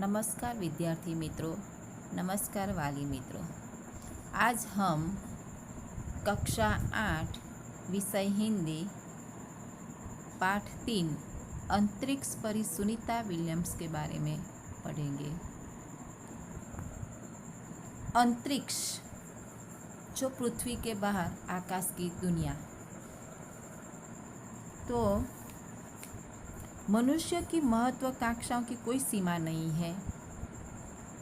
नमस्कार विद्यार्थी मित्रों, नमस्कार वाली मित्रों। आज हम कक्षा 8 विषय हिंदी पाठ 3 अंतरिक्ष परी सुनीता विलियम्स के बारे में पढ़ेंगे। अंतरिक्ष जो पृथ्वी के बाहर आकाश की दुनिया। तो मनुष्य की महत्वाकांक्षाओं की कोई सीमा नहीं है।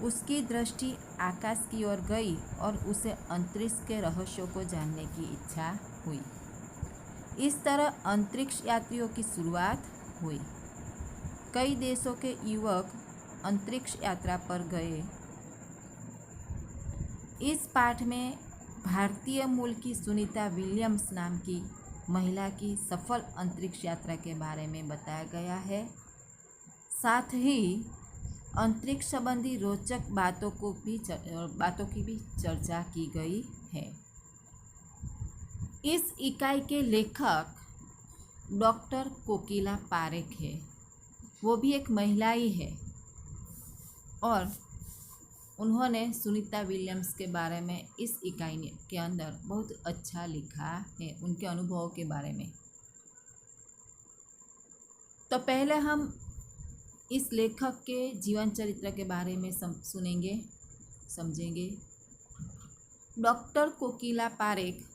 उसकी दृष्टि आकाश की ओर गई और उसे अंतरिक्ष के रहस्यों को जानने की इच्छा हुई। इस तरह अंतरिक्ष यात्रियों की शुरुआत हुई। कई देशों के युवक अंतरिक्ष यात्रा पर गए। इस पाठ में भारतीय मूल की सुनीता विलियम्स नाम की महिला की सफल अंतरिक्ष यात्रा के बारे में बताया गया है। साथ ही अंतरिक्ष संबंधी रोचक बातों की भी चर्चा की गई है। इस इकाई के लेखक डॉक्टर कोकिला पारेख है। वो भी एक महिला ही है और उन्होंने सुनीता विलियम्स के बारे में इस इकाई के अंदर बहुत अच्छा लिखा है, उनके अनुभवों के बारे में। तो पहले हम इस लेखक के जीवन चरित्र के बारे में सुनेंगे, समझेंगे। डॉक्टर कोकिला पारेख,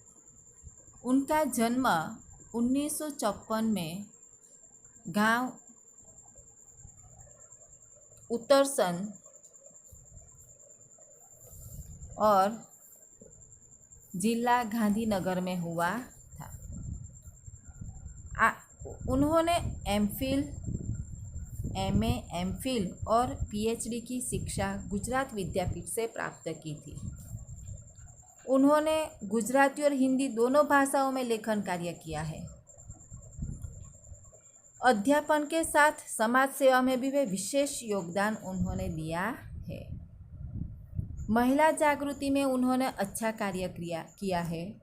उनका जन्म 1954 में गांव उत्तरसन और जिला गांधीनगर में हुआ था। उन्होंने एमफिल, एमए, एमफिल और पीएचडी की शिक्षा गुजरात विद्यापीठ से प्राप्त की थी। उन्होंने गुजराती और हिंदी दोनों भाषाओं में लेखन कार्य किया है। अध्यापन के साथ समाज सेवा में भी वे विशेष योगदान उन्होंने दिया है। महिला जागृति में उन्होंने अच्छा कार्य किया है।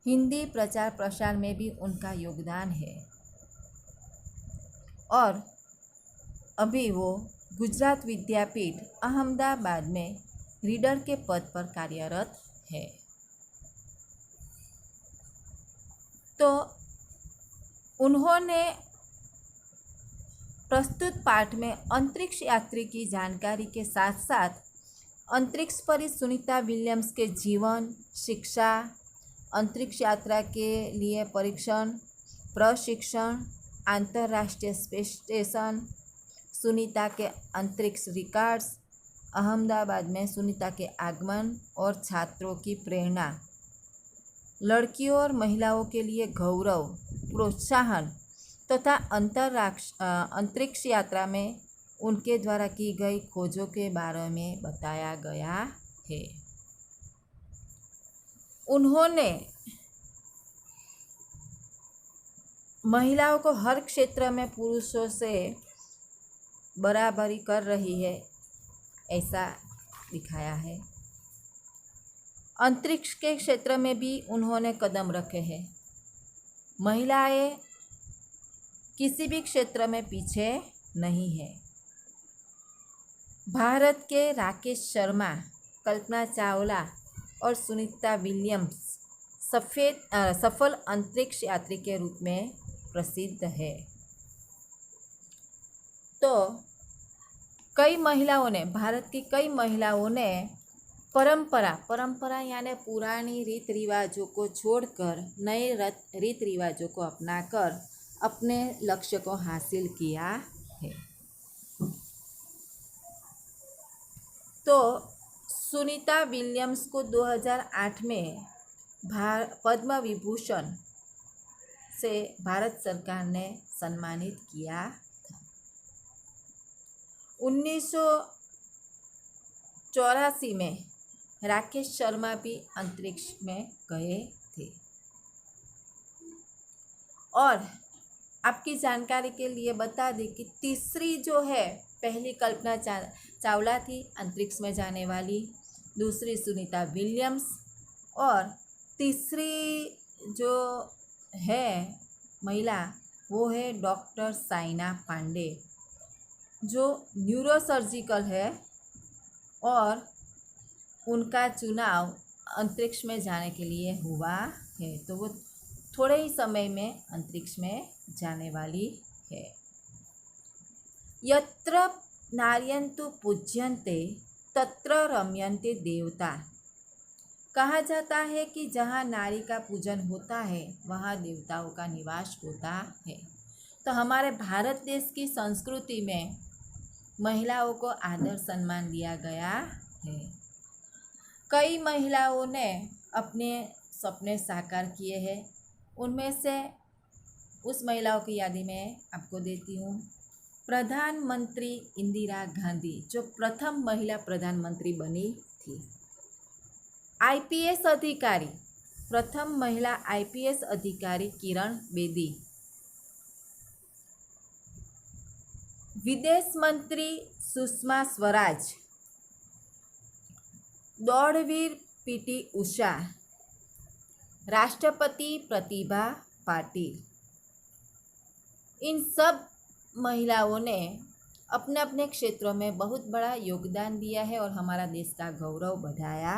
हिंदी प्रचार प्रसार में भी उनका योगदान है और अभी वो गुजरात विद्यापीठ अहमदाबाद में रीडर के पद पर कार्यरत है। तो उन्होंने प्रस्तुत पाठ में अंतरिक्ष यात्री की जानकारी के साथ साथ अंतरिक्ष परी सुनीता विलियम्स के जीवन, शिक्षा, अंतरिक्ष यात्रा के लिए परीक्षण, प्रशिक्षण, अंतर्राष्ट्रीय स्पेस स्टेशन, सुनीता के अंतरिक्ष रिकॉर्ड्स, अहमदाबाद में सुनीता के आगमन और छात्रों की प्रेरणा, लड़कियों और महिलाओं के लिए गौरव, प्रोत्साहन तथा अंतरिक्ष यात्रा में उनके द्वारा की गई खोजों के बारे में बताया गया है। उन्होंने महिलाओं को हर क्षेत्र में पुरुषों से बराबरी कर रही है, ऐसा दिखाया है। अंतरिक्ष के क्षेत्र में भी उन्होंने कदम रखे हैं। महिलाएं किसी भी क्षेत्र में पीछे नहीं है। भारत के राकेश शर्मा, कल्पना चावला और सुनीता विलियम्स सफल अंतरिक्ष यात्री के रूप में प्रसिद्ध है। तो भारत की कई महिलाओं ने परंपरा यानी पुरानी रीत रिवाजों को छोड़कर नए रीत रिवाजों को अपनाकर अपने लक्ष्य को हासिल किया है। तो सुनीता विलियम्स को 2008 में पद्म विभूषण से भारत सरकार ने सम्मानित किया था। 1984 में राकेश शर्मा भी अंतरिक्ष में गए थे। और आपकी जानकारी के लिए बता दें कि तीसरी जो है, पहली कल्पना चावला थी अंतरिक्ष में जाने वाली, दूसरी सुनीता विलियम्स और तीसरी जो है महिला वो है डॉक्टर साइना पांडे। जो न्यूरोसर्जिकल है और उनका चुनाव अंतरिक्ष में जाने के लिए हुआ है। तो वो थोड़े ही समय में अंतरिक्ष में जाने वाली है। यत्र नार्यन्तु पूज्यन्ते तत्र रम्यन्ते देवता। कहा जाता है कि जहाँ नारी का पूजन होता है वहाँ देवताओं का निवास होता है। तो हमारे भारत देश की संस्कृति में महिलाओं को आदर सम्मान दिया गया है। कई महिलाओं ने अपने सपने साकार किए हैं। उनमें से उस महिलाओं की यादी में आपको देती हूँ। प्रधानमंत्री इंदिरा गांधी, जो प्रथम महिला प्रधानमंत्री बनी थी। आईपीएस अधिकारी, प्रथम महिला आईपीएस अधिकारी किरण बेदी। विदेश मंत्री सुषमा स्वराज। दौड़वीर पीटी उषा। राष्ट्रपति प्रतिभा पाटिल। इन सब महिलाओं ने अपने अपने क्षेत्रों में बहुत बड़ा योगदान दिया है और हमारा देश का गौरव बढ़ाया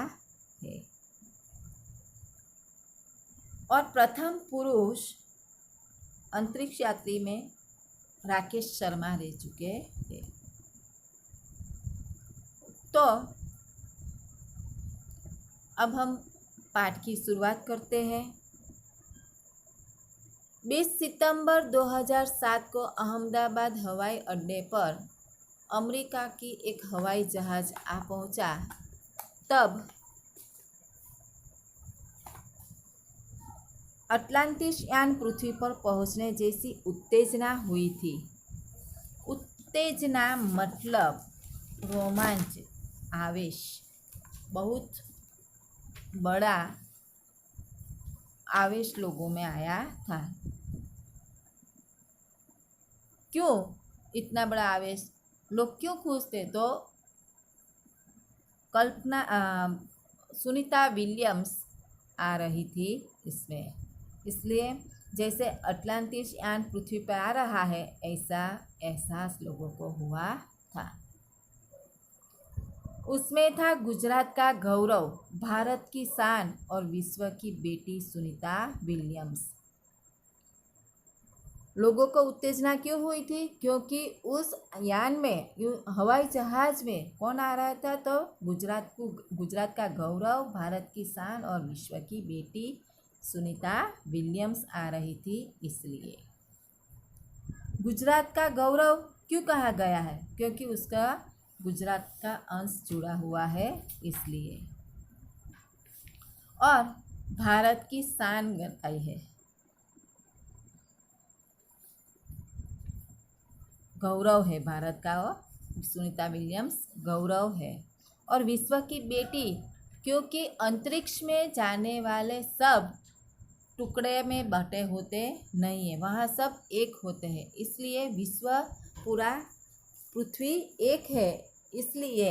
है। और प्रथम पुरुष अंतरिक्ष यात्री में राकेश शर्मा रह चुके थे। तो अब हम पाठ की शुरुआत करते हैं। 20 सितंबर 2007 को अहमदाबाद हवाई अड्डे पर अमेरिका की एक हवाई जहाज़ आ पहुंचा। तब अटलांटिस यान पृथ्वी पर पहुंचने जैसी उत्तेजना हुई थी। उत्तेजना मतलब रोमांच, आवेश, बहुत बड़ा आवेश लोगों में आया था। क्यों इतना बड़ा आवेश? लोग क्यों खुश थे? तो सुनीता विलियम्स आ रही थी इसमें, इसलिए जैसे अटलांटिस यान पृथ्वी पर आ रहा है ऐसा एहसास लोगों को हुआ था। उसमें था गुजरात का गौरव, भारत की शान और विश्व की बेटी सुनीता विलियम्स। लोगों को उत्तेजना क्यों हुई थी? क्योंकि उस यान में, हवाई जहाज में कौन आ रहा था? तो गुजरात का गौरव, भारत की शान और विश्व की बेटी सुनीता विलियम्स आ रही थी। इसलिए गुजरात का गौरव क्यों कहा गया है? क्योंकि उसका गुजरात का अंश जुड़ा हुआ है इसलिए। और भारत की शान बताई है, गौरव है भारत का, और सुनीता विलियम्स गौरव है। और विश्व की बेटी क्योंकि अंतरिक्ष में जाने वाले सब टुकड़े में बटे होते नहीं है, वहाँ सब एक होते हैं। इसलिए विश्व पूरा पृथ्वी एक है, इसलिए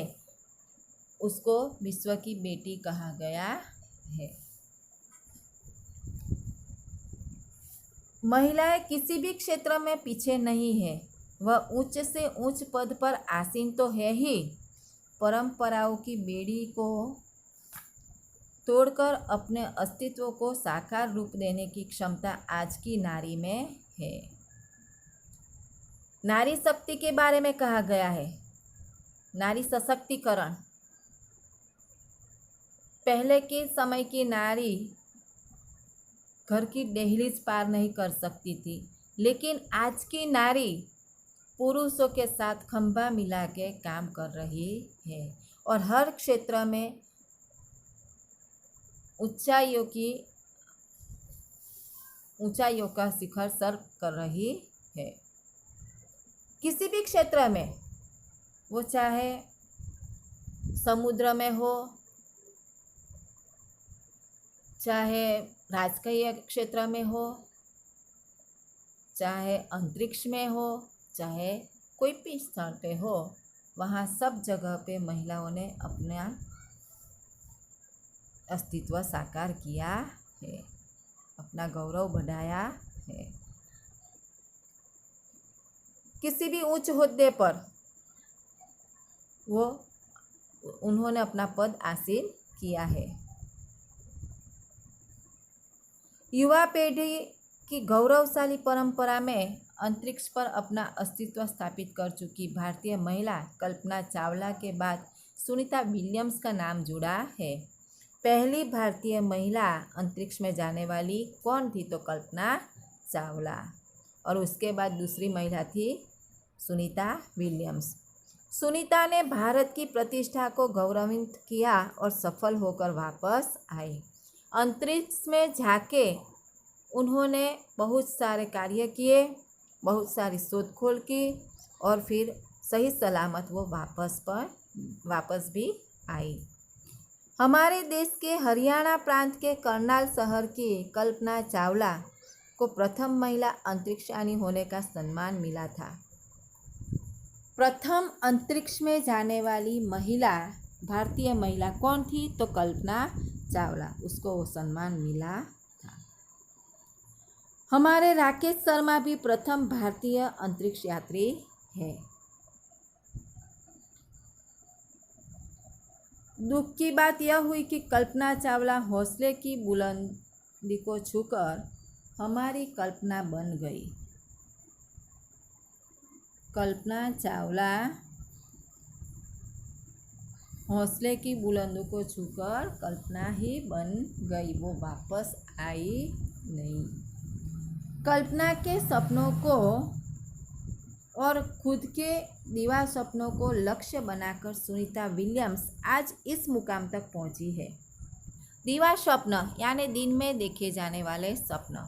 उसको विश्व की बेटी कहा गया है। महिलाएं किसी भी क्षेत्र में पीछे नहीं है। वह ऊंच से ऊंच पद पर आसीन तो है ही, परंपराओं की बेड़ी को तोड़कर अपने अस्तित्व को साकार रूप देने की क्षमता आज की नारी में है। नारी शक्ति के बारे में कहा गया है, नारी सशक्तिकरण। पहले के समय की नारी घर की दहलीज पार नहीं कर सकती थी, लेकिन आज की नारी पुरुषों के साथ खंभा मिला के काम कर रही है और हर क्षेत्र में ऊंचाइयों का शिखर सर कर रही है। किसी भी क्षेत्र में, वो चाहे समुद्र में हो, चाहे राजकीय क्षेत्र में हो, चाहे अंतरिक्ष में हो, चाहे कोई भी स्थान पे हो, वहाँ सब जगह पे महिलाओं ने अपना अस्तित्व साकार किया है, अपना गौरव बढ़ाया है। किसी भी उच्च ओहदे पर वो उन्होंने अपना पद हासिल किया है। युवा पीढ़ी की गौरवशाली परंपरा में अंतरिक्ष पर अपना अस्तित्व स्थापित कर चुकी भारतीय महिला कल्पना चावला के बाद सुनीता विलियम्स का नाम जुड़ा है। पहली भारतीय महिला अंतरिक्ष में जाने वाली कौन थी? तो कल्पना चावला। और उसके बाद दूसरी महिला थी सुनीता विलियम्स। सुनीता ने भारत की प्रतिष्ठा को गौरवित किया और सफल होकर वापस आई। अंतरिक्ष में जाके उन्होंने बहुत सारे कार्य किए, बहुत सारी शोधखोल की और फिर सही सलामत वो वापस भी आई। हमारे देश के हरियाणा प्रांत के करनाल शहर की कल्पना चावला को प्रथम महिला अंतरिक्षयानी होने का सम्मान मिला था। प्रथम अंतरिक्ष में जाने वाली महिला भारतीय महिला कौन थी? तो कल्पना चावला, उसको वो सम्मान मिला था। हमारे राकेश शर्मा भी प्रथम भारतीय अंतरिक्ष यात्री है। दुख की बात यह हुई कि कल्पना चावला हौसले की बुलंदी को छूकर हमारी कल्पना बन गई। कल्पना चावला हौसले की बुलंदी को छूकर कल्पना ही बन गई, वो वापस आई नहीं। कल्पना के सपनों को और खुद के दीवार सपनों को लक्ष्य बनाकर सुनीता विलियम्स आज इस मुकाम तक पहुंची है। दीवार स्वप्न यानी दिन में देखे जाने वाले सपन।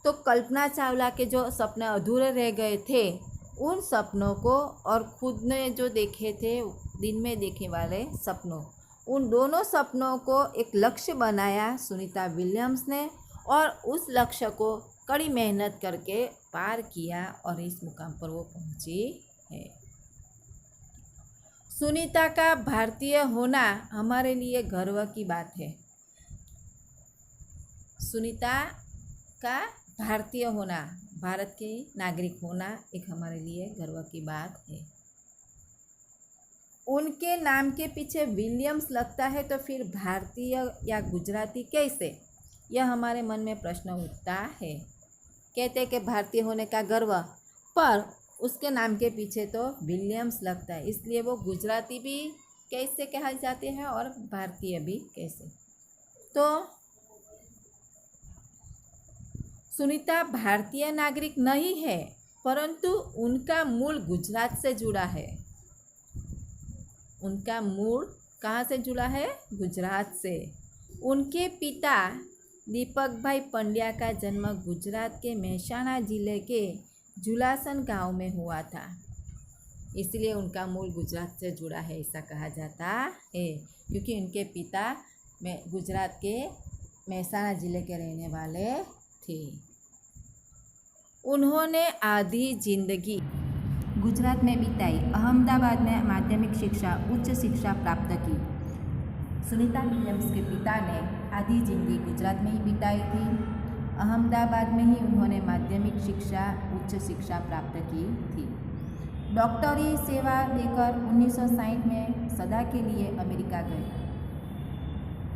तो कल्पना चावला के जो सपने अधूरे रह गए थे उन सपनों को और खुद ने जो देखे थे दिन में देखे वाले सपनों, उन दोनों सपनों को एक लक्ष्य बनाया सुनीता विलियम्स ने और उस लक्ष्य को कड़ी मेहनत करके पार किया और इस मुकाम पर वो पहुंची है। सुनीता का भारतीय होना हमारे लिए गर्व की बात है। सुनीता का भारतीय होना, भारत के नागरिक होना एक हमारे लिए गर्व की बात है। उनके नाम के पीछे विलियम्स लगता है तो फिर भारतीय या गुजराती कैसे? यह हमारे मन में प्रश्न उठता है। कहते हैं कि भारतीय होने का गर्व, पर उसके नाम के पीछे तो विलियम्स लगता है, इसलिए वो गुजराती भी कैसे कहा जाते हैं और भारतीय भी कैसे? तो सुनीता भारतीय नागरिक नहीं है, परंतु उनका मूल गुजरात से जुड़ा है। उनका मूल कहाँ से जुड़ा है? गुजरात से। उनके पिता दीपक भाई पंड्या का जन्म गुजरात के महेसाणा जिले के जुलासन गांव में हुआ था, इसलिए उनका मूल गुजरात से जुड़ा है ऐसा कहा जाता है, क्योंकि उनके पिता गुजरात के महेसाणा जिले के रहने वाले थे। उन्होंने आधी जिंदगी गुजरात में बिताई। अहमदाबाद में माध्यमिक शिक्षा, उच्च शिक्षा प्राप्त की। सुनीता विलियम्स के पिता ने आधी जिंदगी गुजरात में ही बिताई थी। अहमदाबाद में ही उन्होंने माध्यमिक शिक्षा, उच्च शिक्षा प्राप्त की थी। डॉक्टरी सेवा देकर 1960 में सदा के लिए अमेरिका गए।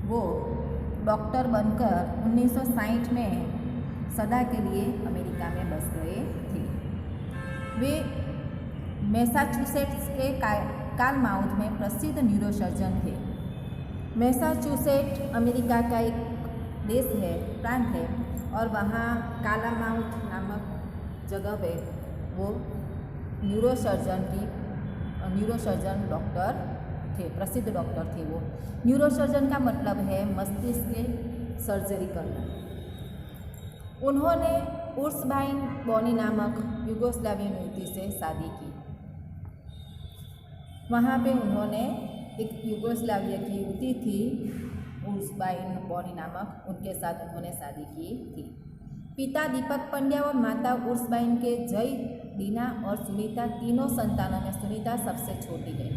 वो डॉक्टर बनकर 1960 में सदा के लिए अमेरिका में बस गए थे। वे मैसाचुसेट्स के कार्लमाउथ में प्रसिद्ध न्यूरोसर्जन थे। मैसाचुसेट अमेरिका का एक देश है, प्रांत है, और वहाँ कार्लमाउथ नामक जगह पे वो न्यूरोसर्जन डॉक्टर थे, प्रसिद्ध डॉक्टर थे वो। न्यूरोसर्जन का मतलब है मस्तिष्क के सर्जरी करना। उन्होंने उर्सबाइन बॉनी नामक युगोस्लावियन युवती से शादी की। वहाँ पे उन्होंने एक युगोस्लाविया की युवती थी उर्सबाइन बॉनी नामक, उनके साथ उन्होंने शादी की थी। पिता दीपक पंड्या और माता उर्सबाइन के जय, दीना और सुनीता तीनों संतानों में सुनीता सबसे छोटी है।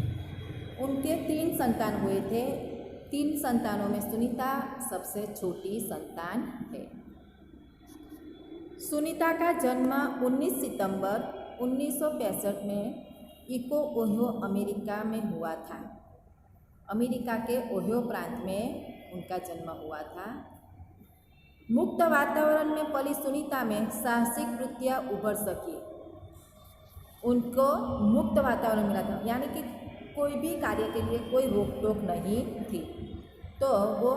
उनके 3 संतान हुए थे, 3 संतानों में सुनीता सबसे छोटी संतान है। सुनीता का जन्म 19 सितंबर 1965 में इको ओहियो अमेरिका में हुआ था। अमेरिका के ओहियो प्रांत में उनका जन्म हुआ था। मुक्त वातावरण में पली सुनीता में साहसिक वृत्तियाँ उभर सकी। उनको मुक्त वातावरण मिला था, यानी कि कोई भी कार्य के लिए कोई रोक टोक नहीं थी, तो वो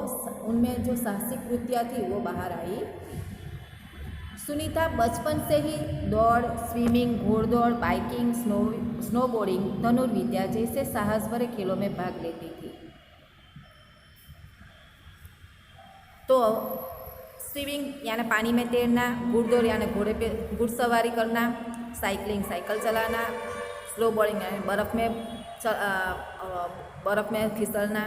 उनमें जो साहसिक वृत्तियाँ थी वो बाहर आई। सुनीता बचपन से ही दौड़, स्विमिंग, घोड़दौड़, बाइकिंग, स्नोबोर्डिंग, धनुर्विद्या जैसे साहस भरे खेलों में भाग लेती थी। तो स्विमिंग यानी पानी में तैरना, घुड़दौड़ यानी घोड़े पे घुड़सवारी करना, साइकिलिंग साइकिल चलाना, स्नोबोर्डिंग यानी बर्फ़ में फिसलना,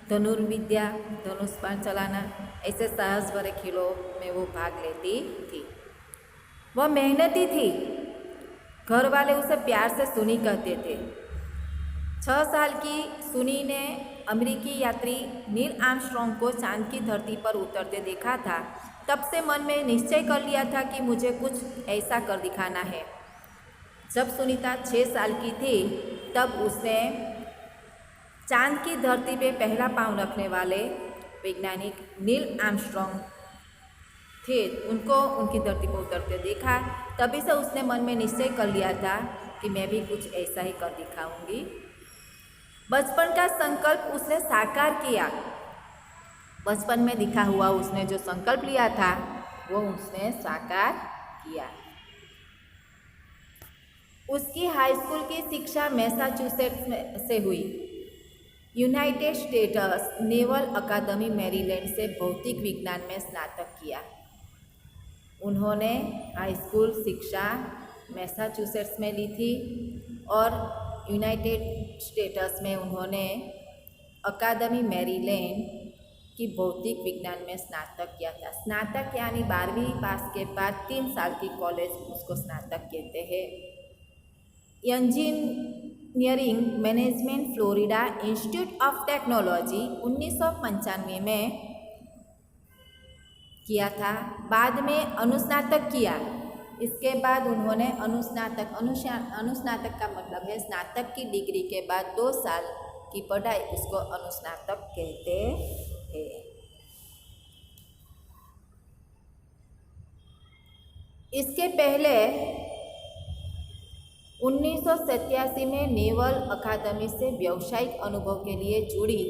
धनुर्विद्या धनुष बाण चलाना, ऐसे साहस भरे खेलों में वो भाग लेती थी। वह मेहनती थी। घर वाले उसे प्यार से सुनी कहते थे। 6 साल की सुनी ने अमेरिकी यात्री नील आर्मस्ट्रॉन्ग को चांद की धरती पर उतरते देखा था। तब से मन में निश्चय कर लिया था कि मुझे कुछ ऐसा कर दिखाना है। जब सुनीता 6 साल की थी तब उसने चांद की धरती पे पहला पांव रखने वाले वैज्ञानिक नील आर्मस्ट्रॉन्ग थे, उनको उनकी धरती पर उतरते देखा। तभी से उसने मन में निश्चय कर लिया था कि मैं भी कुछ ऐसा ही कर दिखाऊंगी। बचपन का संकल्प उसने साकार किया। बचपन में दिखा हुआ उसने जो संकल्प लिया था वो उसने साकार किया। उसकी हाई स्कूल की शिक्षा मैसाचुसेट्स से हुई। यूनाइटेड स्टेट्स नेवल अकादमी मैरीलैंड से भौतिक विज्ञान में स्नातक किया। उन्होंने हाई स्कूल शिक्षा मैसाचुसेट्स में ली थी और यूनाइटेड स्टेट्स में उन्होंने अकादमी मैरीलैंड की भौतिक विज्ञान में स्नातक किया था। स्नातक यानी 12वीं पास के बाद 3 साल की कॉलेज उसको स्नातक कहते हैं। Engineering management Florida institute of technology 1995 में किया था। बाद में अनुस्नातक किया। इसके बाद उन्होंने अनुस्नातक का मतलब है स्नातक की डिग्री के बाद 2 साल की पढ़ाई, उसको अनुस्नातक कहते हैं। इसके पहले 1987 में नेवल अकादमी से व्यावसायिक अनुभव के लिए जुड़ी,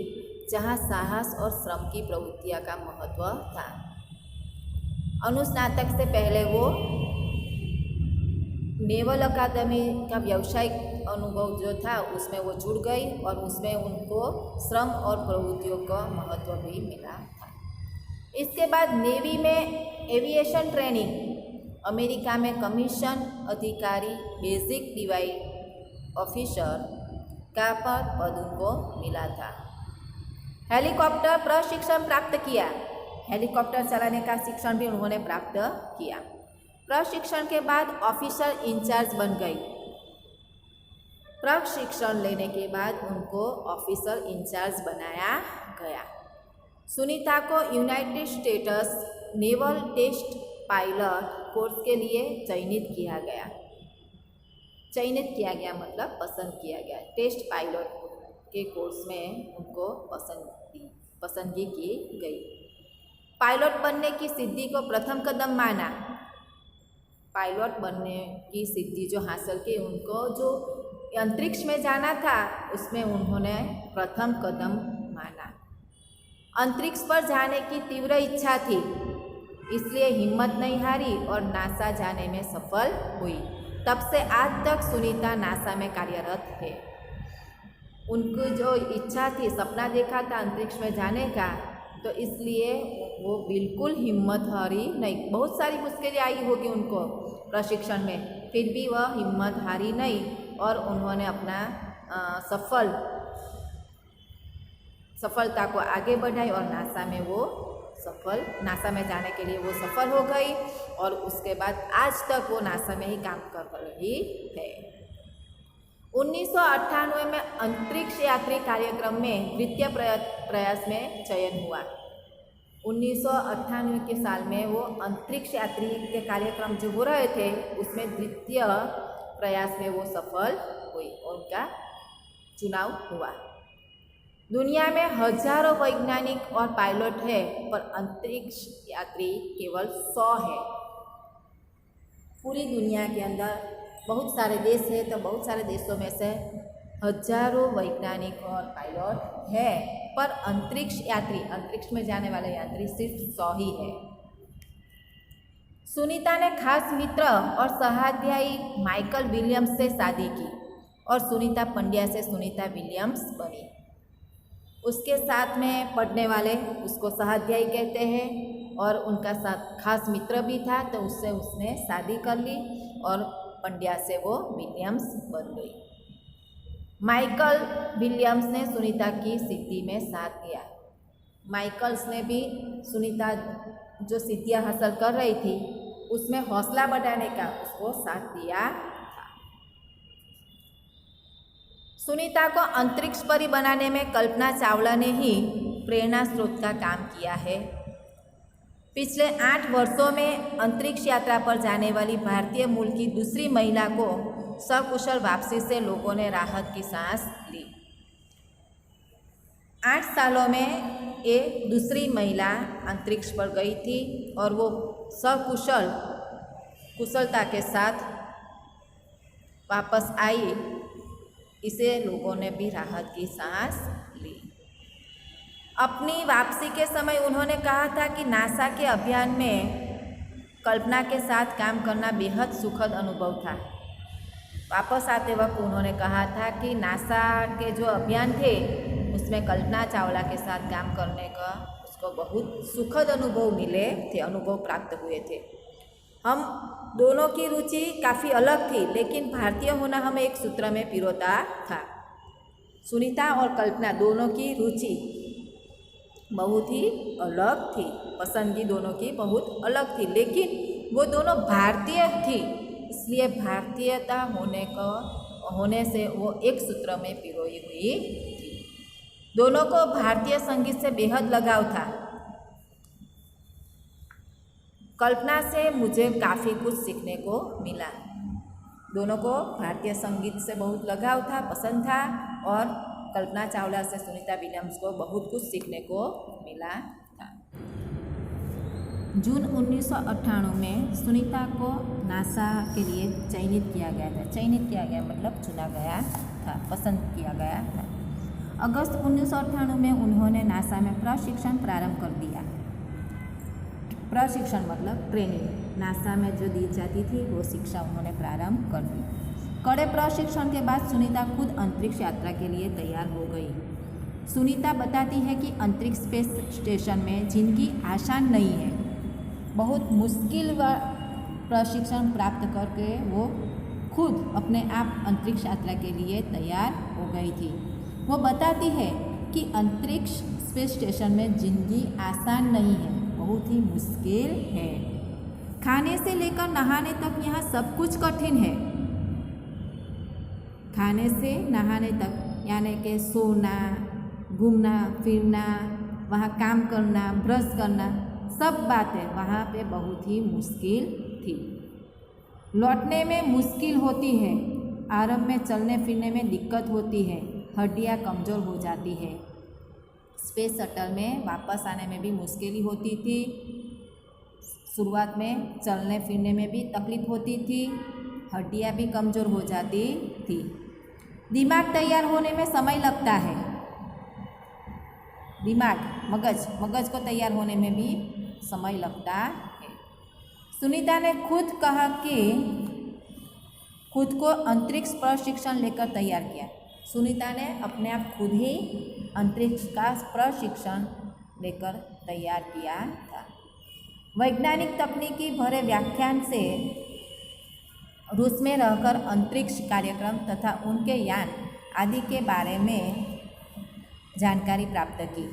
जहां साहस और श्रम की प्रवृत्तियां का महत्व था। अनुस्नातक से पहले वो नेवल अकादमी का व्यावसायिक अनुभव जो था उसमें वो जुड़ गई और उसमें उनको श्रम और प्रवृत्तियों का महत्व भी मिला था। इसके बाद नेवी में एविएशन ट्रेनिंग, अमेरिका में कमीशन अधिकारी बेसिक डिवाइस ऑफिसर का पद उनको मिला था। हेलीकॉप्टर प्रशिक्षण प्राप्त किया। हेलीकॉप्टर चलाने का शिक्षण भी उन्होंने प्राप्त किया। प्रशिक्षण के बाद ऑफिसर इंचार्ज बन गई। प्रशिक्षण लेने के बाद उनको ऑफिसर इंचार्ज बनाया गया। सुनीता को United States naval test pilot course के लिए चयनित किया गया। चयनित किया गया मतलब पसंद किया गया। टेस्ट पायलट के कोर्स में उनको पसंदगी की गई। पायलट बनने की सिद्धि को प्रथम कदम माना। पायलट बनने की सिद्धि जो हासिल की, उनको जो अंतरिक्ष में जाना था उसमें उन्होंने प्रथम कदम माना। अंतरिक्ष पर जाने की तीव्र इच्छा थी, इसलिए हिम्मत नहीं हारी और नासा जाने में सफल हुई। तब से आज तक सुनीता नासा में कार्यरत है। उनको जो इच्छा थी, सपना देखा था अंतरिक्ष में जाने का, तो इसलिए वो बिल्कुल हिम्मत हारी नहीं। बहुत सारी मुश्किलें आई होगी उनको प्रशिक्षण में, फिर भी वह हिम्मत हारी नहीं और उन्होंने अपना सफलता को आगे बढ़ाई और नासा में जाने के लिए वो सफल हो गई और उसके बाद आज तक वो नासा में ही काम कर रही है। 1998 में अंतरिक्ष यात्री कार्यक्रम में द्वितीय प्रयास में चयन हुआ। 1998 के साल में वो अंतरिक्ष यात्री के कार्यक्रम जो हो रहे थे उसमें द्वितीय प्रयास में वो सफल हुई और उनका चुनाव हुआ। दुनिया में हजारों वैज्ञानिक और पायलट है, पर अंतरिक्ष यात्री केवल 100 है। पूरी दुनिया के अंदर बहुत सारे देश है, तो बहुत सारे देशों में से हजारों वैज्ञानिक और पायलट है, पर अंतरिक्ष में जाने वाले यात्री सिर्फ 100 ही है। सुनीता ने खास मित्र और सहाध्यायी माइकल विलियम्स से शादी की और सुनीता पंड्या से सुनीता विलियम्स बनी। उसके साथ में पढ़ने वाले उसको सहाध्यायी कहते हैं और उनका साथ खास मित्र भी था, तो उससे उसने शादी कर ली और पंड्या से वो विलियम्स बन गई। माइकल विलियम्स ने सुनीता की सिद्धि में साथ दिया। माइकल्स ने भी सुनीता जो सिद्धियां हासिल कर रही थी उसमें हौसला बढ़ाने का उसको साथ दिया था। सुनीता को अंतरिक्ष परी बनाने में कल्पना चावला ने ही प्रेरणा स्रोत का काम किया है। पिछले 8 वर्षों में अंतरिक्ष यात्रा पर जाने वाली भारतीय मूल की दूसरी महिला को सकुशल वापसी से लोगों ने राहत की सांस ली। 8 सालों में ये दूसरी महिला अंतरिक्ष पर गई थी और वो कुशलता के साथ वापस आई। इसे लोगों ने भी राहत की सांस ली। अपनी वापसी के समय उन्होंने कहा था कि नासा के अभियान में कल्पना के साथ काम करना बेहद सुखद अनुभव था। वापस आते वक्त उन्होंने कहा था कि नासा के जो अभियान थे उसमें कल्पना चावला के साथ काम करने का उसको बहुत सुखद अनुभव प्राप्त हुए थे। हम दोनों की रुचि काफ़ी अलग थी, लेकिन भारतीय होना हमें एक सूत्र में पिरोता था। सुनीता और कल्पना दोनों की रुचि बहुत ही अलग थी, पसंदगी दोनों की बहुत अलग थी, लेकिन वो दोनों भारतीय थी, इसलिए भारतीयता होने से वो एक सूत्र में पिरोई हुई थी। दोनों को भारतीय संगीत से बेहद लगाव था। कल्पना से मुझे काफ़ी कुछ सीखने को मिला। दोनों को भारतीय संगीत से बहुत लगाव था, पसंद था, और कल्पना चावला से सुनीता विलियम्स को बहुत कुछ सीखने को मिला था। जून 1998 में सुनीता को नासा के लिए चयनित किया गया मतलब चुना गया था, पसंद किया गया था। अगस्त 1998 में उन्होंने नासा में प्रशिक्षण प्रारंभ कर दिया। प्रशिक्षण मतलब ट्रेनिंग नासा में जो दी जाती थी वो शिक्षा उन्होंने प्रारंभ कर दी। कड़े प्रशिक्षण के बाद सुनीता खुद अंतरिक्ष यात्रा के लिए तैयार हो गई। सुनीता बताती है कि अंतरिक्ष स्पेस स्टेशन में जिंदगी आसान नहीं है। बहुत मुश्किल प्रशिक्षण प्राप्त करके वो खुद अपने आप अंतरिक्ष यात्रा के लिए तैयार हो गई थी। वो बताती है कि अंतरिक्ष स्पेस स्टेशन में जिंदगी आसान नहीं है, बहुत ही मुश्किल है। खाने से लेकर नहाने तक यहाँ सब कुछ कठिन है। खाने से नहाने तक यानी कि सोना, घूमना फिरना, वहाँ काम करना, ब्रश करना, सब बातें वहाँ पे बहुत ही मुश्किल थी। लौटने में मुश्किल होती है। आरंभ में चलने फिरने में दिक्कत होती है, हड्डियाँ कमज़ोर हो जाती है। स्पेस शटल में वापस आने में भी मुश्किल होती थी। शुरुआत में चलने फिरने में भी तकलीफ होती थी, हड्डियाँ भी कमज़ोर हो जाती थी। दिमाग तैयार होने में समय लगता है। मगज को तैयार होने में भी समय लगता है। सुनीता ने खुद कहा कि खुद को अंतरिक्ष प्रशिक्षण लेकर तैयार किया। सुनीता ने अपने आप खुद ही अंतरिक्ष का प्रशिक्षण लेकर तैयार किया था। वैज्ञानिक तकनीकी भरे व्याख्यान से रूस में रहकर अंतरिक्ष कार्यक्रम तथा उनके यान आदि के बारे में जानकारी प्राप्त की।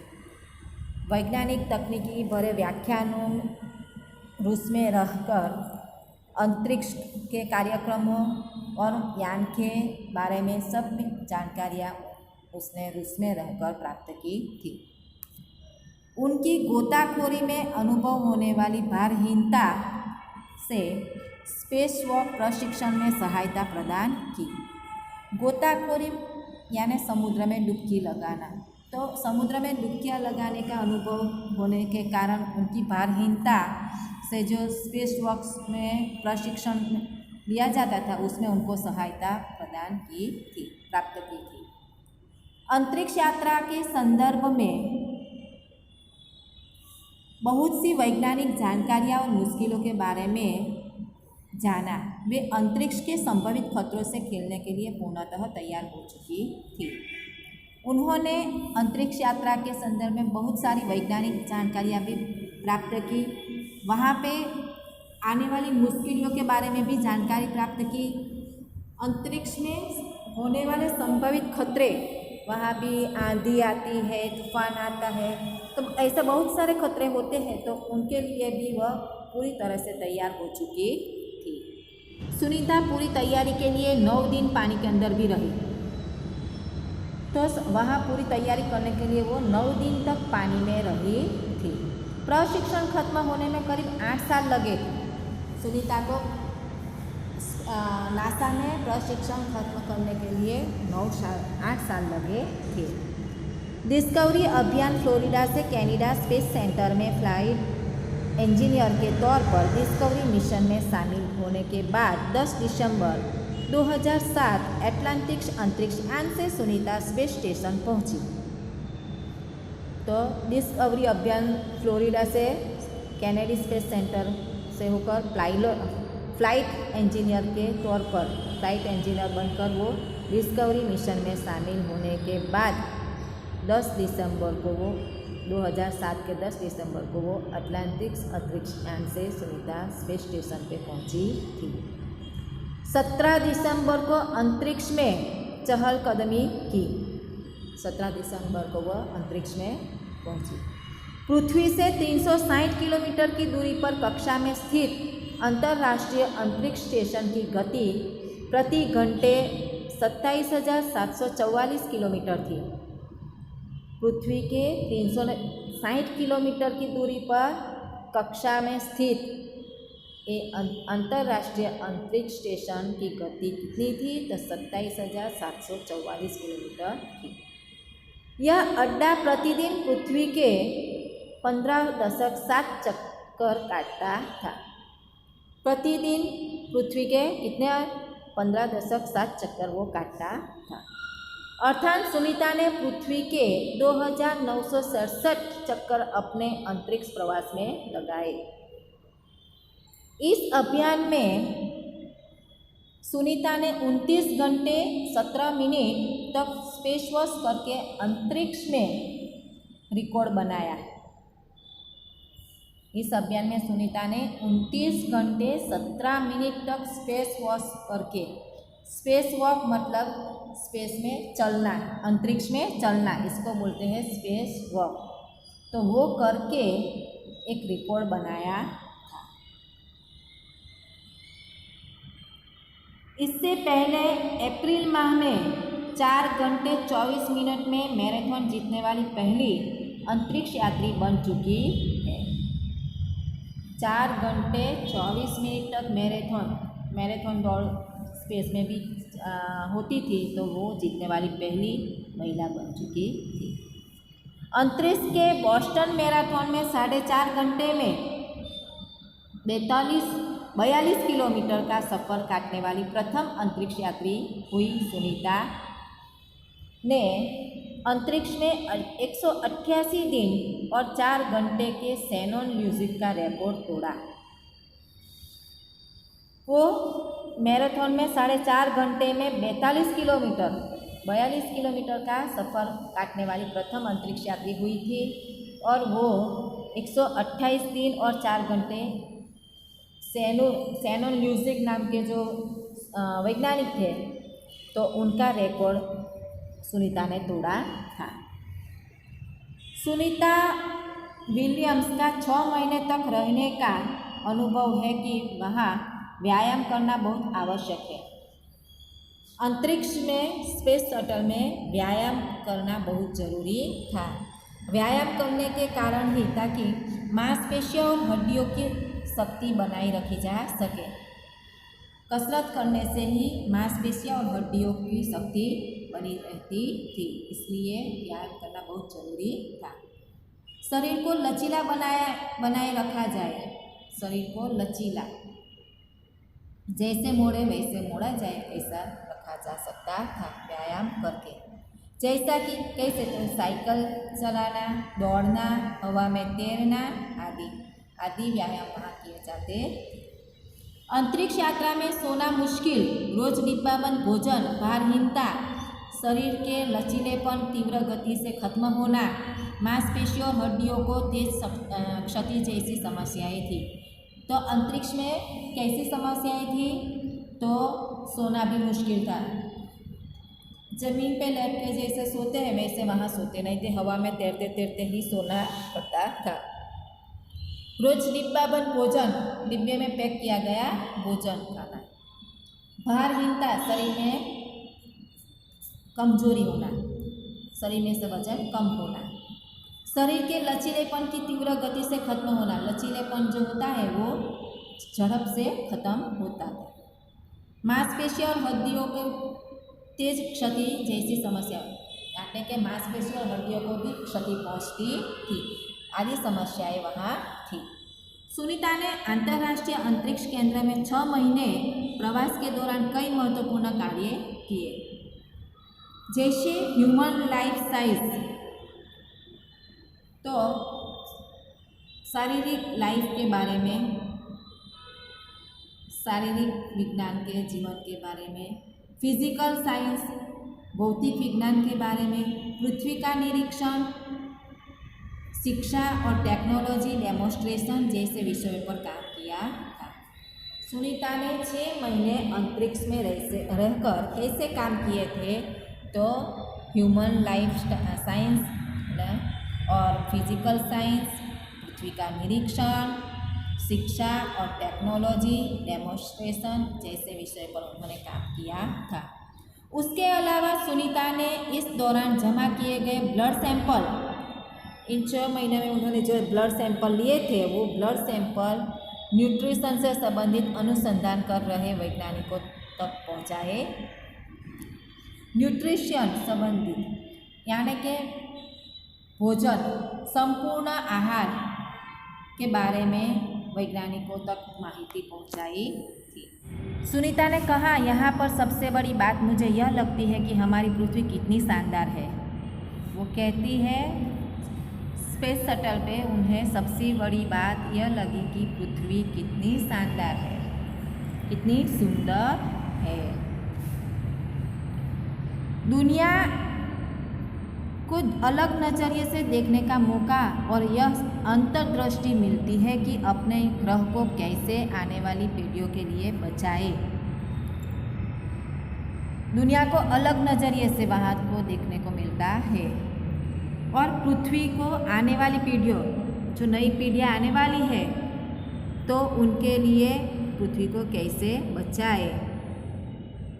वैज्ञानिक तकनीकी भरे व्याख्यानों रूस में रहकर अंतरिक्ष के कार्यक्रमों और यान के बारे में सब जानकारियाँ उसने रूस में रहकर प्राप्त की थी। उनकी गोताखोरी में अनुभव होने वाली भारहीनता से स्पेस वॉक प्रशिक्षण में सहायता प्रदान की। गोताखोरी यानी समुद्र में डुबकी लगाना। तो समुद्र में डुबकियाँ लगाने का अनुभव होने के कारण उनकी भारहीनता से जो स्पेस वॉक्स में प्रशिक्षण लिया जाता था उसमें उनको सहायता प्रदान की थी, प्राप्त की थी। अंतरिक्ष यात्रा के संदर्भ में बहुत सी वैज्ञानिक जानकारियाँ और मुश्किलों के बारे में जाना। वे अंतरिक्ष के संभावित खतरों से खेलने के लिए पूर्णतः तैयार हो चुकी थी। उन्होंने अंतरिक्ष यात्रा के संदर्भ में बहुत सारी वैज्ञानिक जानकारियाँ भी प्राप्त की, वहाँ पे आने वाली मुश्किलों के बारे में भी जानकारी प्राप्त की। अंतरिक्ष में होने वाले संभावित खतरे, वहाँ भी आंधी आती है, तूफान आता है, तो ऐसे बहुत सारे खतरे होते हैं, तो उनके लिए भी वह पूरी तरह से तैयार हो चुकी थी। सुनीता पूरी तैयारी के लिए 9 दिन पानी के अंदर भी रही। तो वहाँ पूरी तैयारी करने के लिए वो 9 दिन तक पानी में रही थी। प्रशिक्षण खत्म होने में करीब 8 साल लगे थे। सुनीता को नासा में प्रशिक्षण खत्म करने के लिए 8 साल लगे थे। डिस्कवरी अभियान फ्लोरिडा से कनाडा स्पेस सेंटर में फ्लाइट इंजीनियर के तौर पर डिस्कवरी मिशन में शामिल होने के बाद 10 दिसंबर 2007 एटलांटिक अंतरिक्ष यान से सुनीता स्पेस स्टेशन पहुंची। तो डिस्कवरी अभियान फ्लोरिडा से कनाडा स्पेस सेंटर से होकर फ्लाइट इंजीनियर के तौर पर फ्लाइट इंजीनियर बनकर वो डिस्कवरी मिशन में शामिल होने के बाद 10 दिसंबर को वो 2007 के 10 दिसंबर को वो अटलांटिक अंतरिक्ष यान से सुनीता स्पेस स्टेशन पे पहुंची थी। 17 दिसंबर को अंतरिक्ष में चहलकदमी की। 17 दिसंबर को वह अंतरिक्ष में पहुंची। पृथ्वी से 360 किलोमीटर की दूरी पर कक्षा में स्थित अंतर्राष्ट्रीय अंतरिक्ष स्टेशन की गति प्रति घंटे 27,744 किलोमीटर थी। पृथ्वी के 360 किलोमीटर की दूरी पर कक्षा में स्थित अंतर्राष्ट्रीय अंतरिक्ष स्टेशन की गति कितनी थी? तो 27,744 किलोमीटर थी। यह अड्डा प्रतिदिन पृथ्वी के 15.7 चक्कर काटता था। प्रतिदिन पृथ्वी के कितने 15.7 चक्कर वो काटता था। अर्थात सुनीता ने पृथ्वी के 2,967 चक्कर अपने अंतरिक्ष प्रवास में लगाए। इस अभियान में सुनीता ने 29 घंटे 17 मिनट तक स्पेसवॉक करके अंतरिक्ष में रिकॉर्ड बनाया। इस अभियान में सुनीता ने 29 घंटे 17 मिनट तक स्पेस वॉक करके, स्पेस वॉक मतलब स्पेस में चलना, अंतरिक्ष में चलना, इसको बोलते हैं स्पेस वॉक। तो वो करके एक रिकॉर्ड बनाया था। इससे पहले अप्रैल माह में 4 घंटे 24 मिनट में मैराथन जीतने वाली पहली अंतरिक्ष यात्री बन चुकी है। 4 घंटे 24 मिनट तक मैराथन दौड़ स्पेस में भी होती थी, तो वो जीतने वाली पहली महिला बन चुकी थी। अंतरिक्ष के बोस्टन मैराथन में 4.5 घंटे में 42 किलोमीटर का सफ़र काटने वाली प्रथम अंतरिक्ष यात्री हुई। सुनीता ने अंतरिक्ष में 188 दिन और 4 घंटे के शैनॉन ल्यूजिक का रिकॉर्ड तोड़ा। वो मैराथन में 4.5 घंटे में 42 किलोमीटर का सफ़र काटने वाली प्रथम अंतरिक्ष यात्री हुई थी और वो 128 दिन और 4 घंटे शैनॉन ल्यूजिक नाम के जो वैज्ञानिक थे, तो उनका रिकॉर्ड सुनीता ने तोड़ा था। सुनीता विलियम्स का 6 महीने तक रहने का अनुभव है कि वहाँ व्यायाम करना बहुत आवश्यक है। अंतरिक्ष में स्पेस शटल में व्यायाम करना बहुत ज़रूरी था। व्यायाम करने के कारण ही ताकि मांसपेशियों और हड्डियों की शक्ति बनाए रखी जा सके। कसरत करने से ही मांसपेशियाँ और हड्डियों की शक्ति बनी रहती थी, इसलिए व्यायाम करना बहुत जरूरी था। शरीर को लचीला बनाए रखा जाए, शरीर को लचीला, जैसे मोड़े वैसे मोड़ा जाए ऐसा रखा जा सकता था व्यायाम करके। जैसा कि कैसे, तो साइकिल चलाना, दौड़ना, हवा में तैरना आदि आदि व्यायाम वहाँ किए जाते। अंतरिक्ष यात्रा में सोना मुश्किल, रोज डिब्बाबंद भोजन, भारहीनता, शरीर के लचीलेपन तीव्र गति से खत्म होना, मांसपेशियों और हड्डियों को तेज क्षति जैसी समस्याएं थी। तो अंतरिक्ष में कैसी समस्याएं थी, तो सोना भी मुश्किल था। जमीन पे लेट के जैसे सोते हैं वैसे वहाँ सोते नहीं थे, हवा में तैरते तैरते ही सोना पड़ता था। रोज डिब्बाबंद भोजन, डिब्बे में पैक किया गया भोजन खाना। भारहीनता, शरीर में कमजोरी होना, शरीर में से वजन कम होना। शरीर के लचीलेपन की तीव्र गति से खत्म होना, लचीलेपन जो होता है वो झड़प से खत्म होता था। मांसपेशियों और हड्डियों को तेज क्षति जैसी समस्या, यानी कि मांसपेशियों और हड्डियों को भी क्षति पहुंचती थी आदि समस्याएं वहाँ थी। सुनीता ने अंतर्राष्ट्रीय अंतरिक्ष केंद्र में 6 महीने प्रवास के दौरान कई महत्वपूर्ण कार्य किए, जैसे ह्यूमन लाइफ साइंस, तो शारीरिक लाइफ के बारे में, शारीरिक विज्ञान के जीवन के बारे में, फिजिकल साइंस भौतिक विज्ञान के बारे में, पृथ्वी का निरीक्षण, शिक्षा और टेक्नोलॉजी डेमोन्स्ट्रेशन जैसे विषयों पर काम किया था। सुनीता ने 6 महीने अंतरिक्ष में रहकर कैसे काम किए थे, तो ह्यूमन लाइफ साइंस और फिजिकल साइंस, पृथ्वी का निरीक्षण, शिक्षा और टेक्नोलॉजी डेमोन्स्ट्रेशन जैसे विषय पर उन्होंने काम किया था। उसके अलावा सुनीता ने इस दौरान जमा किए गए ब्लड सैंपल, इन 6 महीने में उन्होंने जो ब्लड सैंपल लिए थे वो ब्लड सैंपल न्यूट्रिशन से संबंधित अनुसंधान कर रहे वैज्ञानिकों तक पहुंचाए। न्यूट्रिशन संबंधित यानी कि भोजन, संपूर्ण आहार के बारे में वैज्ञानिकों तक माहिती पहुंचाई थी। सुनीता ने कहा, यहाँ पर सबसे बड़ी बात मुझे यह लगती है कि हमारी पृथ्वी कितनी शानदार है। वो कहती है स्पेस शटल पे उन्हें सबसे बड़ी बात यह लगी कि पृथ्वी कितनी शानदार है, कितनी सुंदर है। दुनिया को अलग नज़रिए से देखने का मौका और यह अंतर्दृष्टि मिलती है कि अपने ग्रह को कैसे आने वाली पीढ़ियों के लिए बचाए। दुनिया को अलग नज़रिए से वहाँ को देखने को मिलता है और पृथ्वी को आने वाली पीढ़ियों, जो नई पीढ़ियाँ आने वाली है, तो उनके लिए पृथ्वी को कैसे बचाए,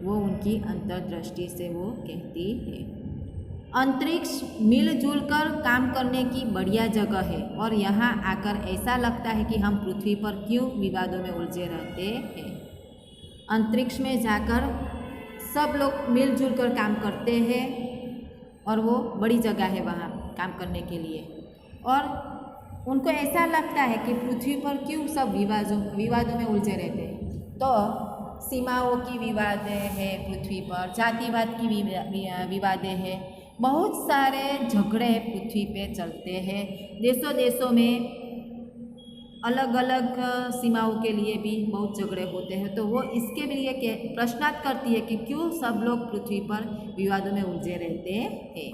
वो उनकी अंतर्दृष्टि से वो कहती है। अंतरिक्ष मिलजुल कर काम करने की बढ़िया जगह है और यहाँ आकर ऐसा लगता है कि हम पृथ्वी पर क्यों विवादों में उलझे रहते हैं। अंतरिक्ष में जाकर सब लोग मिलजुल कर काम करते हैं और वो बड़ी जगह है वहाँ काम करने के लिए, और उनको ऐसा लगता है कि पृथ्वी पर क्यों सब विवादों में उलझे रहते हैं। तो सीमाओं की विवादें हैं पृथ्वी पर, जातिवाद की विवादें हैं, बहुत सारे झगड़े पृथ्वी पे चलते हैं। देशों देशों में अलग अलग सीमाओं के लिए भी बहुत झगड़े होते हैं। तो वो इसके लिए प्रश्नार्थ करती है कि क्यों सब लोग पृथ्वी पर विवादों में उलझे रहते हैं।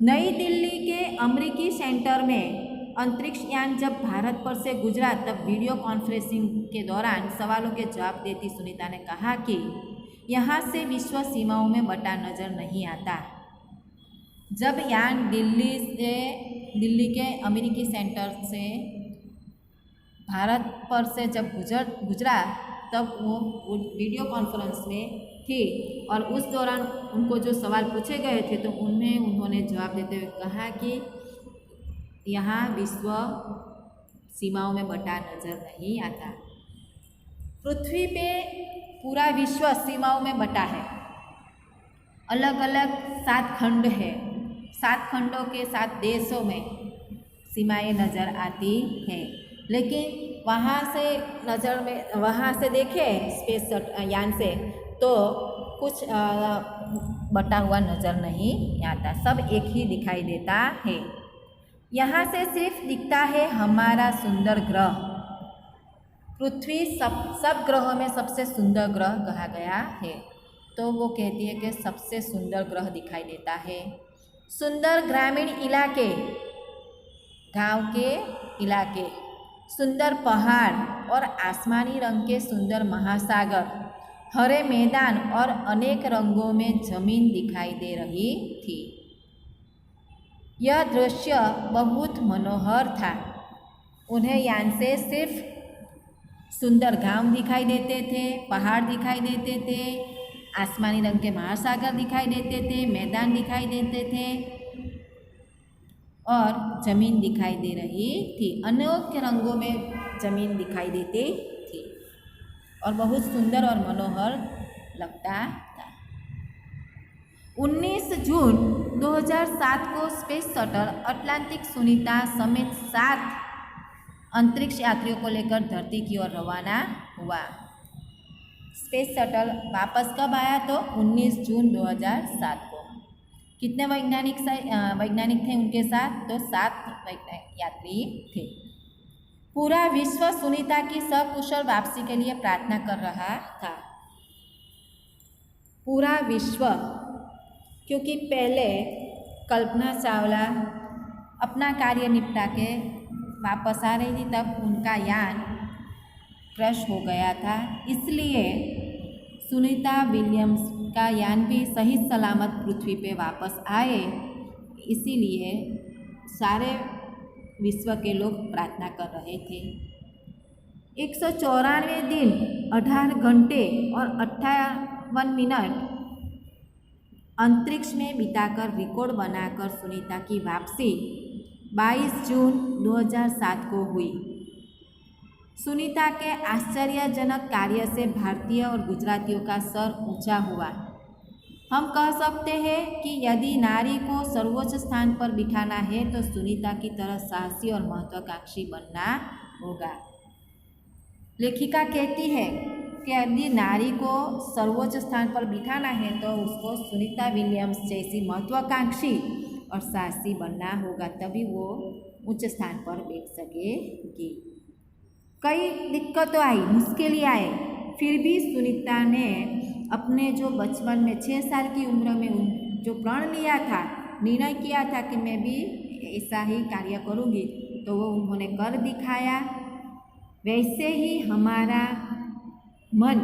नई दिल्ली के अमेरिकी सेंटर में अंतरिक्ष यान जब भारत पर से गुजरा तब वीडियो कॉन्फ्रेंसिंग के दौरान सवालों के जवाब देती सुनीता ने कहा कि यहाँ से विश्व सीमाओं में बटा नज़र नहीं आता। जब यान दिल्ली के अमेरिकी सेंटर से भारत पर से जब गुजरा तब वो वीडियो कॉन्फ्रेंस में थी और उस दौरान उनको जो सवाल पूछे गए थे तो उनमें उन्होंने जवाब देते हुए कहा कि यहाँ विश्व सीमाओं में बटा नज़र नहीं आता। पृथ्वी पे पूरा विश्व सीमाओं में बटा है, अलग अलग 7 खंड है, 7 खंडों के 7 देशों में सीमाएं नज़र आती हैं। लेकिन वहाँ से देखें स्पेस यान से तो कुछ बटा हुआ नज़र नहीं आता, सब एक ही दिखाई देता है। यहाँ से सिर्फ दिखता है हमारा सुंदर ग्रह। पृथ्वी सब ग्रहों में सबसे सुंदर ग्रह कहा गया है, तो वो कहती है कि सबसे सुंदर ग्रह दिखाई देता है। सुंदर ग्रामीण इलाके, गांव के इलाके, सुंदर पहाड़ और आसमानी रंग के सुंदर महासागर, हरे मैदान और अनेक रंगों में जमीन दिखाई दे रही थी। यह दृश्य बहुत मनोहर था। उन्हें यान से सिर्फ सुंदर गांव दिखाई देते थे, पहाड़ दिखाई देते थे, आसमानी रंग के महासागर दिखाई देते थे, मैदान दिखाई देते थे और ज़मीन दिखाई दे रही थी। अनेक रंगों में ज़मीन दिखाई देती थी और बहुत सुंदर और मनोहर लगता था। 19 जून 2007 को स्पेस शटल अटलांटिक सुनीता समेत 7 अंतरिक्ष यात्रियों को लेकर धरती की ओर रवाना हुआ। स्पेस शटल वापस कब आया? तो 19 जून 2007 को। कितने वैज्ञानिक थे उनके साथ? तो 7 यात्री थे। पूरा विश्व सुनीता की सकुशल वापसी के लिए प्रार्थना कर रहा था। पूरा विश्व, क्योंकि पहले कल्पना चावला अपना कार्य निपटा के वापस आ रही थी, तब उनका यान क्रश हो गया था, इसलिए सुनीता विलियम्स का यान भी सही सलामत पृथ्वी पे वापस आए, इसीलिए सारे विश्व के लोग प्रार्थना कर रहे थे। 194 दिन 18 घंटे और 58 मिनट अंतरिक्ष में बिताकर रिकॉर्ड बनाकर सुनीता की वापसी 22 जून 2007 को हुई। सुनीता के आश्चर्यजनक कार्य से भारतीय और गुजरातियों का सर ऊंचा हुआ। हम कह सकते हैं कि यदि नारी को सर्वोच्च स्थान पर बिठाना है तो सुनीता की तरह साहसी और महत्वाकांक्षी बनना होगा। लेखिका कहती है कि यदि नारी को सर्वोच्च स्थान पर बिठाना है तो उसको सुनीता विलियम्स जैसी महत्वाकांक्षी और साहसी बनना होगा, तभी वो उच्च स्थान पर बैठ सकेगी। कई दिक्कतें आई, मुश्किलें आए, फिर भी सुनीता ने अपने जो बचपन में 6 साल की उम्र में जो प्रण लिया था, निर्णय किया था कि मैं भी ऐसा ही कार्य करूँगी, तो वो उन्होंने कर दिखाया। वैसे ही हमारा मन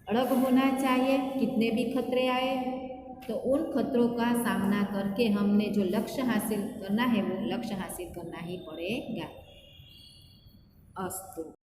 अड़ग होना चाहिए। कितने भी खतरे आए तो उन खतरों का सामना करके हमने जो लक्ष्य हासिल करना है वो लक्ष्य हासिल करना ही पड़ेगा। अस्तु।